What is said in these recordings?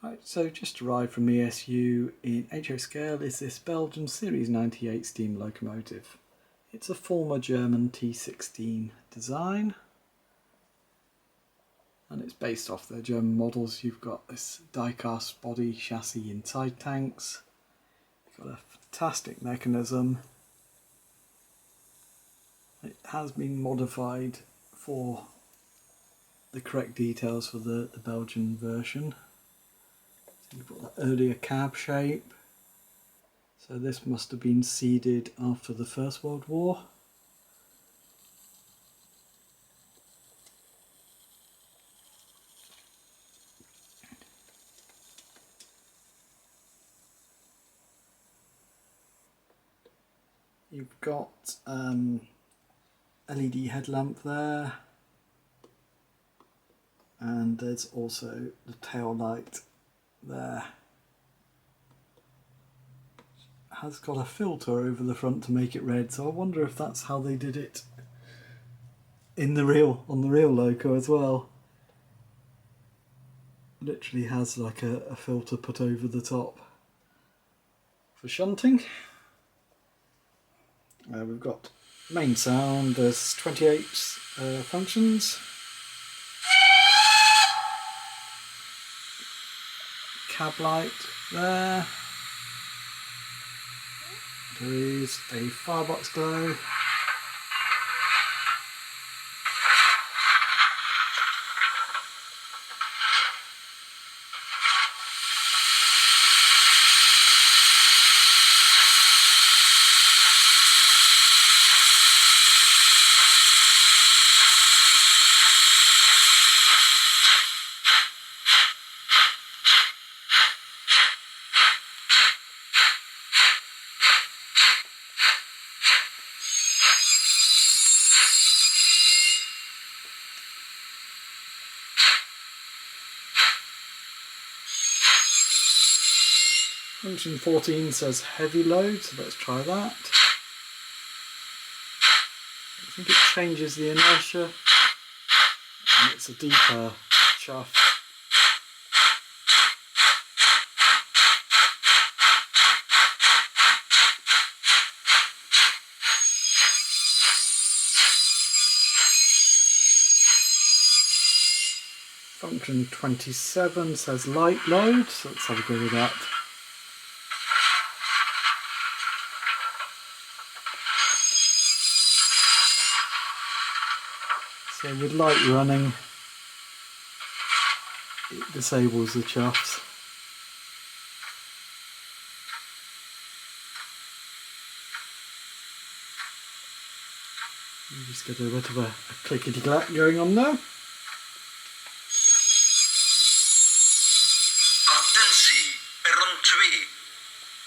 Right, so just arrived from ESU in HO scale is this Belgian Series 98 steam locomotive. It's a former German T16 design and it's based off their German models. You've got this die-cast body chassis in side tanks, you've got a fantastic mechanism. It has been modified for the correct details for the Belgian version. So you've got that earlier cab shape. So this must have been seeded after the First World War. You've got LED headlamp there, and there's also the tail light there. It has got a filter over the front to make it red, so I wonder if that's how they did it in the real, on the real loco as well. Literally has like a filter put over the top for shunting. We've got main sound, there's 28 functions. Cab light there. There is a firebox glow. Function 14 says heavy load, so let's try that. I think it changes the inertia, and it's a deeper chuff. Function 27 says light load, so let's have a go with that. So with light running, it disables the chuffs. You just get a bit of a clickety-clack going on now. Attentie, perron 2.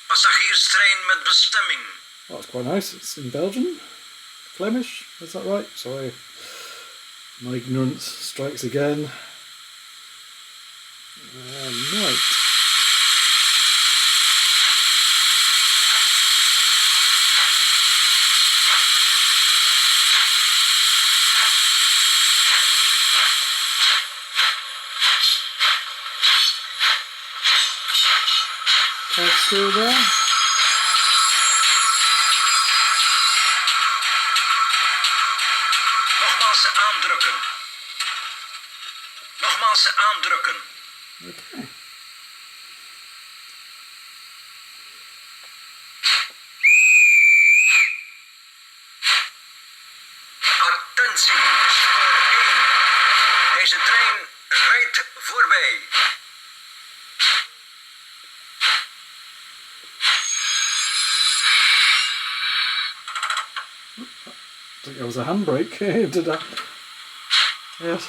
Passagierstrein met bestemming. Oh, that's quite nice. It's in Belgian. Flemish, is that right? Sorry. My ignorance strikes again. Right. Test through there. Aandrukken. Nogmaals aandrukken. Okay. Attentie, spoor 1. Deze trein rijdt voorbij. I think there was a handbrake. Did that? Yes.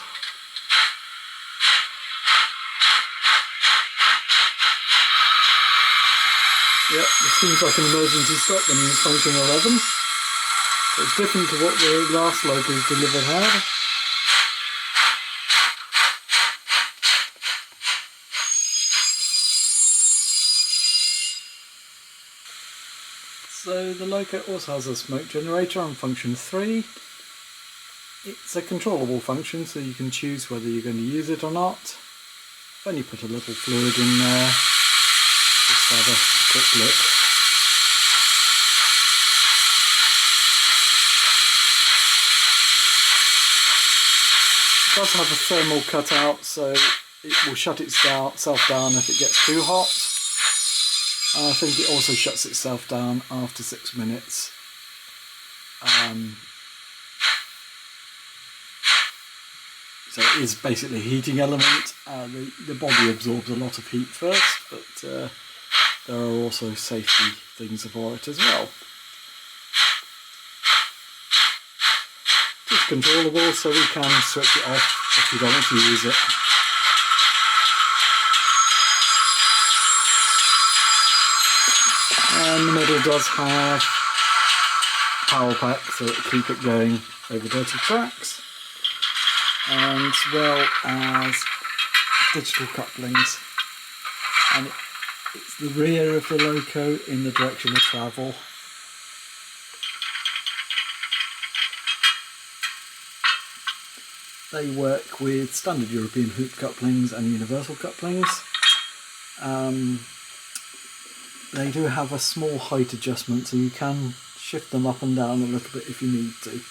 Yep, this seems like an emergency stop when you use function 11. So it's different to what the last locos delivered had. So the loco also has a smoke generator on function 3. It's a controllable function, so you can choose whether you're going to use it or not. When you put a little fluid in there, just have a quick look. It does have a thermal cutout, so it will shut itself down if it gets too hot. And I think it also shuts itself down after 6 minutes. So it is basically a heating element. The body absorbs a lot of heat first, but there are also safety things for it as well. It's controllable, so we can switch it off if we don't want to use it. And the middle does have power pack, so it'll keep it going over dirty tracks, as well as digital couplings. And it's the rear of the loco in the direction of travel. They work with standard European hoop couplings and universal couplings. They do have a small height adjustment, so you can shift them up and down a little bit if you need to.